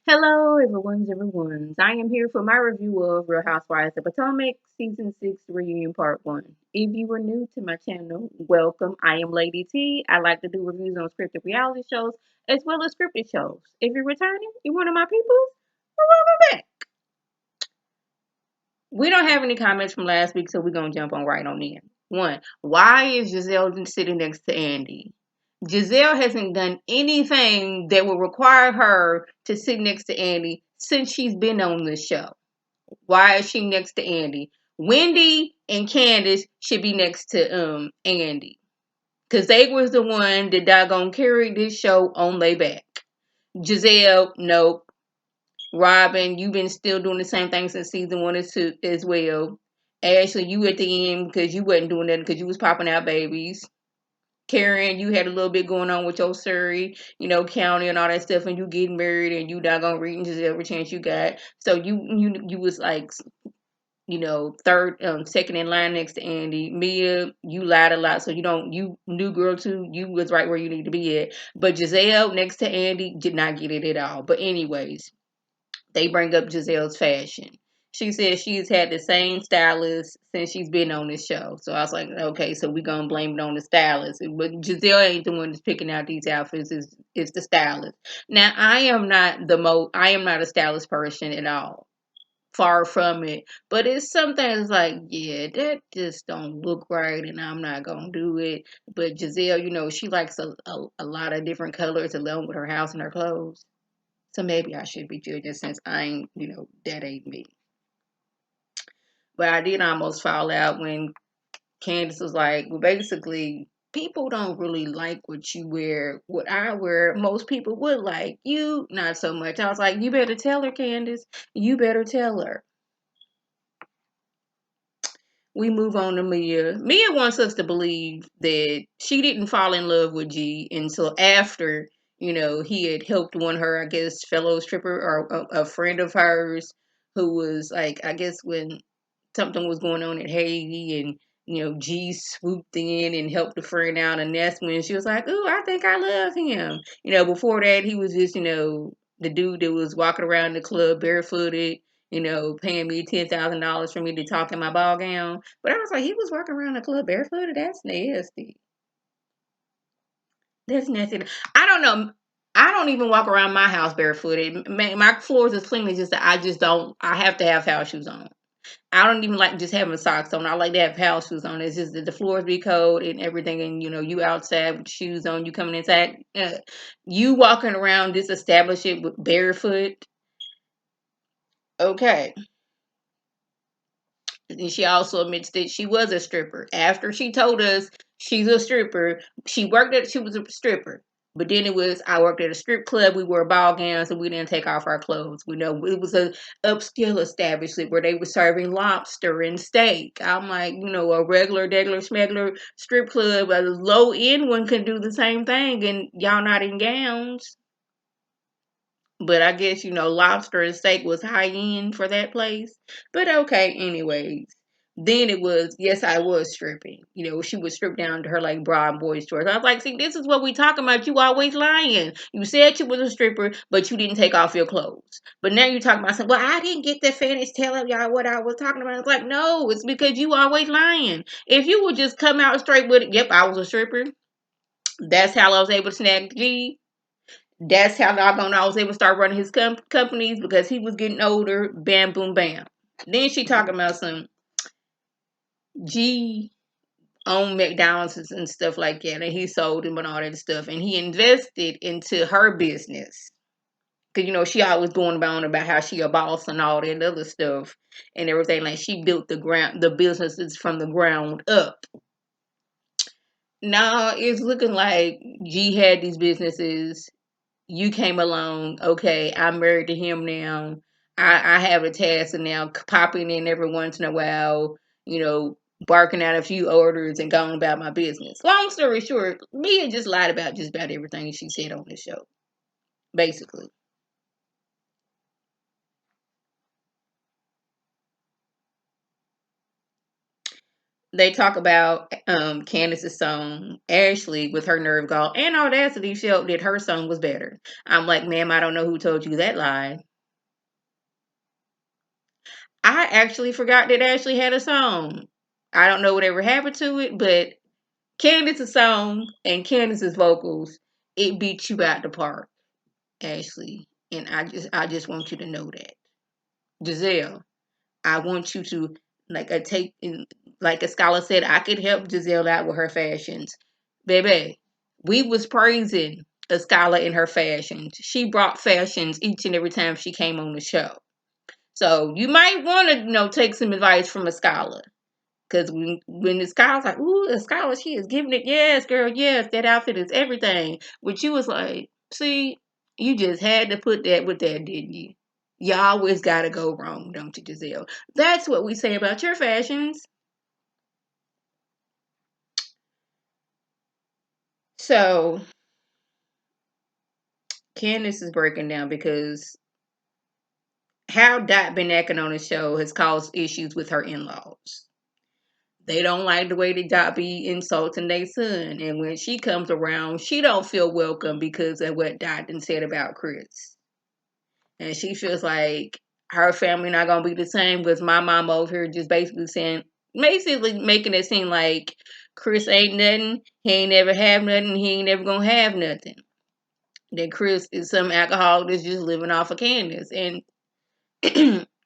Hello, everyone's. I am here for my review of Real Housewives of Potomac, Season 6, Reunion Part 1. If you are new to my channel, welcome. I am Lady T. I like to do reviews on scripted reality shows as well as scripted shows. If you're returning, you're one of my peoples, welcome back. We don't have any comments from last week, so we're going to jump on right on in. One, why is Giselle sitting next to Andy? Giselle hasn't done anything that would require her to sit next to Andy since she's been on the show. Why is she next to Andy? Wendy and Candace should be next to Andy. Cause they was the one that doggone carried this show on their back. Giselle, nope. Robin, you've been still doing the same thing since season 1 and 2 as well. Ashley, you at the end because you wasn't doing that because you was popping out babies. Karen, you had a little bit going on with your Surrey, county and all that stuff, and you getting married, and you not gonna read just every chance you got. So you was like, third, second in line next to Andy. Mia, you lied a lot, so you new girl too. You was right where you need to be at. But Giselle next to Andy did not get it at all. But anyways, they bring up Giselle's fashion. She says she's had the same stylist since she's been on this show. So I was like, okay, so we're gonna blame it on the stylist. But Giselle ain't the one that's picking out these outfits, it's the stylist. Now I am not a stylist person at all. Far from it. But it's something like, yeah, that just don't look right and I'm not gonna do it. But Giselle, she likes a lot of different colors along with her house and her clothes. So maybe I should be judging since I ain't, that ain't me. But I did almost fall out when Candace was like, well, basically, people don't really like what you wear. What I wear, most people would like. You, not so much. I was like, you better tell her, Candace. You better tell her. We move on to Mia. Mia wants us to believe that she didn't fall in love with G until after, he had helped one of her, I guess, fellow stripper or a friend of hers who was like, I guess when something was going on at Haiti and, G swooped in and helped the friend out. And that's when she was like, ooh, I think I love him. Before that, he was just, the dude that was walking around the club barefooted, paying me $10,000 for me to talk in my ball gown. But I was like, he was walking around the club barefooted? That's nasty. That's nasty. I don't know. I don't even walk around my house barefooted. My floors is clean. It's just that I just don't. I have to have house shoes on. I don't even like just having socks on. I like to have house shoes on. It's just that the floors be cold and everything, and you outside with shoes on. You coming inside. You walking around this establishment with barefoot. Okay. And she also admits that she was a stripper. After she told us she's a stripper, she was a stripper. But then it was, I worked at a strip club, we wore ball gowns, and we didn't take off our clothes. We know it was a upscale establishment where they were serving lobster and steak. I'm like, a regular, smuggler strip club, a low end one can do the same thing, and y'all not in gowns. But I guess, lobster and steak was high end for that place. But okay, anyways. Then it was, yes, I was stripping. She was stripped down to her like bra and boy shorts. I was like, see, this is what we talking about. You always lying. You said you was a stripper, but you didn't take off your clothes. But now you talking about something. Well, I didn't get the finish telling y'all what I was talking about. It's like, no, it's because you always lying. If you would just come out straight with it, yep, I was a stripper. That's how I was able to snag G. That's how doggone I was able to start running his companies because he was getting older. Bam, boom, bam. Then she talking about some G owned McDonald's and stuff like that, and he sold him and all that stuff, and he invested into her business because she always going about how she a boss and all that other stuff and everything. Like she built the businesses from the ground up. Now it's looking like G had these businesses. You came along. Okay, I'm married to him now. I have a task and now popping in every once in a while, barking out a few orders and going about my business. Long story short, Mia just lied about just about everything she said on the show, basically. They talk about Candace's song, Ashley, with her nerve gall and audacity, felt that her song was better. I'm like, ma'am, I don't know who told you that lie. I actually forgot that Ashley had a song. I don't know whatever happened to it, but Candace's song and Candace's vocals, it beat you out the park, Ashley. And I just want you to know that. Giselle, I want you to like a scholar said, I could help Giselle out with her fashions. Baby, we was praising a scholar in her fashions. She brought fashions each and every time she came on the show. So you might want to, take some advice from a scholar. Because when the scholar's like, ooh, the scholar, she is giving it, yes, girl, yes, that outfit is everything. But you was like, see, you just had to put that with that, didn't you? You always got to go wrong, don't you, Giselle? That's what we say about your fashions. So Candace is breaking down because how Dot been acting on the show has caused issues with her in-laws. They don't like the way that Dot be insulting their son. And when she comes around, she don't feel welcome because of what Dot done said about Chris. And she feels like her family not gonna be the same with my mom over here just basically making it seem like Chris ain't nothing, he ain't never have nothing, he ain't never gonna have nothing. That Chris is some alcoholic that's just living off of Candace. And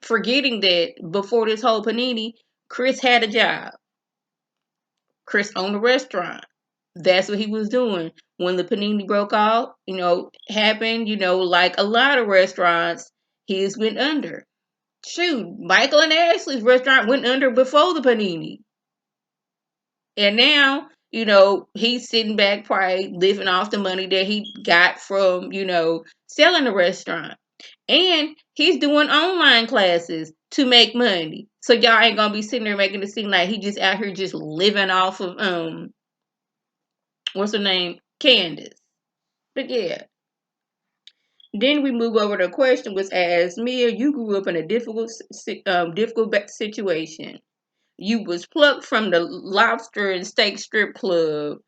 forgetting that before this whole panini, Chris had a job. Chris owned a restaurant. That's what he was doing. When the panini broke off, happened, like a lot of restaurants, his went under. Shoot, Michael and Ashley's restaurant went under before the panini. And now, he's sitting back probably living off the money that he got from, selling the restaurant. And he's doing online classes to make money. So y'all ain't gonna be sitting there making it seem like he just out here just living off of what's her name? Candace. But yeah. Then we move over to a question was asked, Mia, you grew up in a difficult situation. You was plucked from the lobster and steak strip club,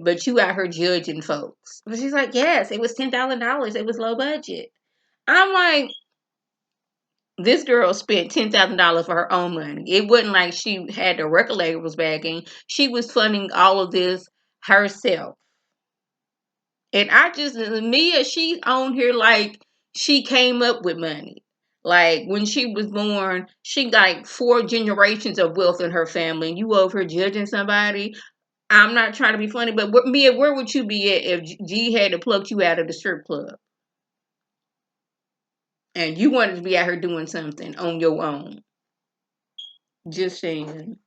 but you out here judging folks. But she's like, yes, it was $10,000. It was low budget. I'm like, this girl spent $10,000 for her own money. It wasn't like she had the record labels backing. She was funding all of this herself. And Mia, she on here like she came up with money. Like when she was born, she got 4 generations of wealth in her family. And you over here judging somebody. I'm not trying to be funny, but Mia, where would you be at if G had to pluck you out of the strip club? And you wanted to be out here doing something on your own. Just saying.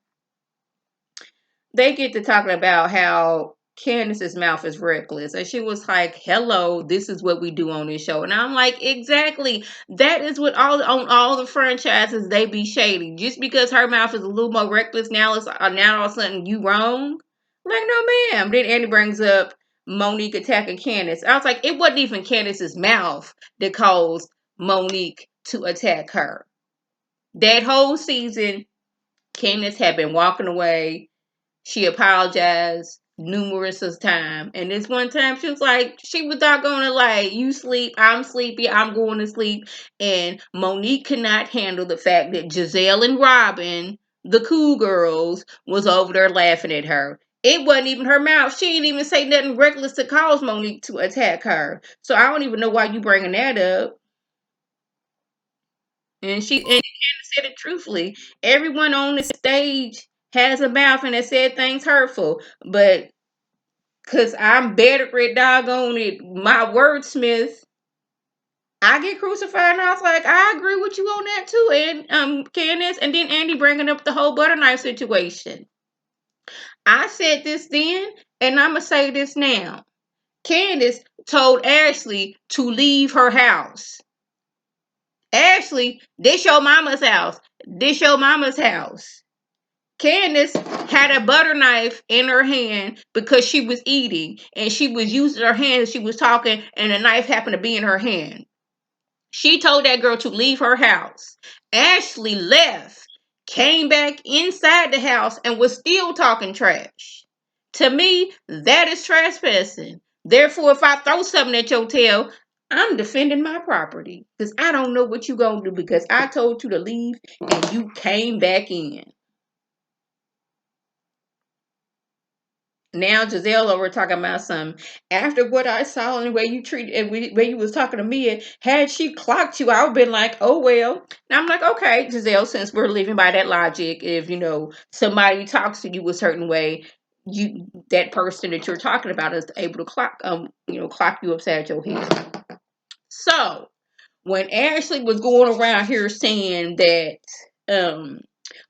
They get to talking about how Candace's mouth is reckless. And she was like, hello, this is what we do on this show. And I'm like, exactly. That is what on all the franchises, they be shady. Just because her mouth is a little more reckless now, now all of a sudden you wrong. Like, no ma'am. Then Andy brings up Monique attacking Candace. I was like, it wasn't even Candace's mouth that caused Monique to attack her. That whole season, Candace had been walking away. She apologized numerous of times. And this one time she was like, she was not gonna like, you sleep, I'm sleepy, I'm going to sleep. And Monique could not handle the fact that Giselle and Robin, the cool girls, was over there laughing at her. It wasn't even her mouth. She didn't even say nothing reckless to cause Monique to attack her. So I don't even know why you bringing that up. And she said it truthfully. Everyone on the stage has a mouth and has said things hurtful, but because I'm better at doggone it, my wordsmith, I get crucified. And I was like, I agree with you on that too, and Candace. And then Andy bringing up the whole butter knife situation. I said this then, and I'm gonna say this now. Candace told Ashley to leave her house. Ashley, this your mama's house. This your mama's house. Candace had a butter knife in her hand because she was eating and she was using her hand as she was talking, and the knife happened to be in her hand. She told that girl to leave her house. Ashley left. came back inside the house and was still talking trash. To me, that is trespassing. Therefore, if I throw something at your tail, I'm defending my property. Because I don't know what you gonna do because I told you to leave and you came back in. Now Giselle over talking about something. After what I saw and the way you treated and way you was talking to me, had she clocked you, I would have been like, oh well. Now I'm like, okay, Giselle, since we're living by that logic, if somebody talks to you a certain way, that person that you're talking about is able to clock you upside your head. So when Ashley was going around here saying that um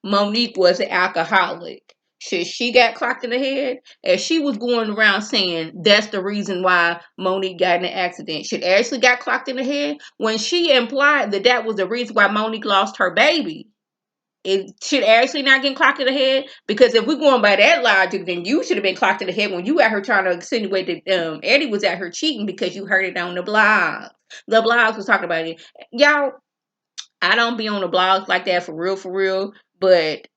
Monique was an alcoholic, she got clocked in the head, as she was going around saying that's the reason why Monique got in an accident. Should Ashley got clocked in the head when she implied that was the reason why Monique lost her baby? Should Ashley not get clocked in the head? Because if we're going by that logic, then you should have been clocked in the head when you at her trying to insinuate that Eddie was at her cheating because you heard it on the blog. The blogs was talking about it. Y'all, I don't be on the blogs like that for real, but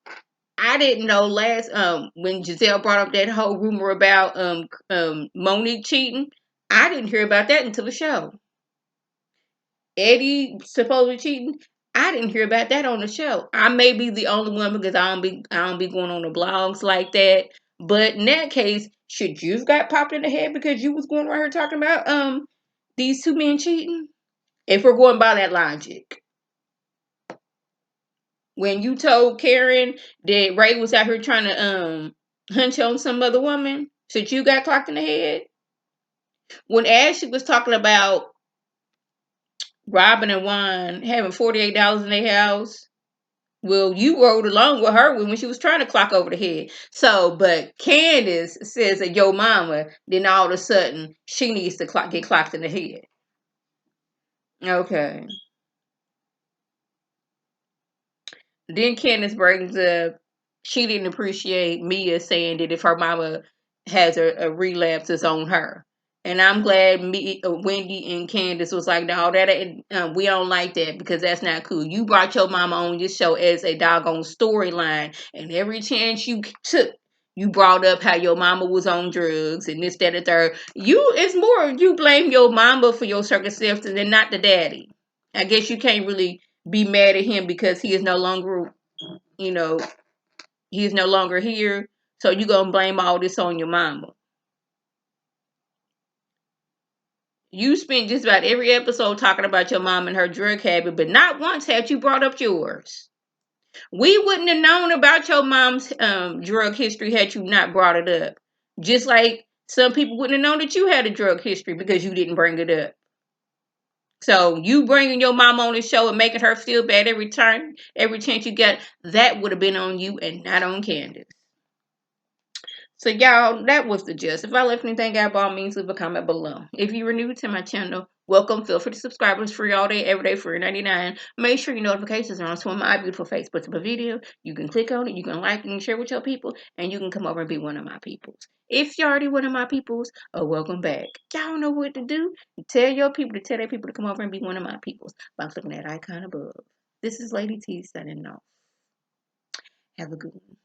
I didn't know last when Giselle brought up that whole rumor about Monique cheating. I didn't hear about that until the show. Eddie supposedly cheating. I didn't hear about that on the show. I may be the only one because I don't be going on the blogs like that. But in that case, should you have got popped in the head because you was going around here talking about these two men cheating? If we're going by that logic. When you told Karen that Ray was out here trying to hunch on some other woman, should you got clocked in the head? When Ashley was talking about Robin and Juan having $48 in their house, well, you rode along with her when she was trying to clock over the head. So, but Candace says that your mama, then all of a sudden she needs to get clocked in the head. Okay. Then Candace brings up she didn't appreciate Mia saying that if her mama has a relapse, it's on her. And I'm glad Wendy and Candace was like, no, that ain't, we don't like that because that's not cool. You brought your mama on your show as a doggone storyline, and every chance you took, you brought up how your mama was on drugs and this, that, and third. It's more you blame your mama for your circumstances and not the daddy. I guess you can't really be mad at him because he is no longer, you know, he's no longer here. So you gonna blame all this on your mama. You spent just about every episode talking about your mom and her drug habit, but not once had you brought up yours. We wouldn't have known about your mom's drug history had you not brought it up. Just like some people wouldn't have known that you had a drug history because you didn't bring it up. So you bringing your mom on the show and making her feel bad every chance you get, that would have been on you and not on Candace. So y'all, that was the gist. If I left anything out, by all means, leave a comment below. If you are new to my channel, welcome. Feel free to subscribe. It's free all day, every day, free $99. Make sure your notifications are on so when my beautiful face puts up a video. You can click on it, you can like and share with your people, and you can come over and be one of my peoples. If you're already one of my peoples, welcome back. Y'all know what to do. Tell your people to tell their people to come over and be one of my peoples by clicking that icon above. This is Lady T signing off. Have a good one.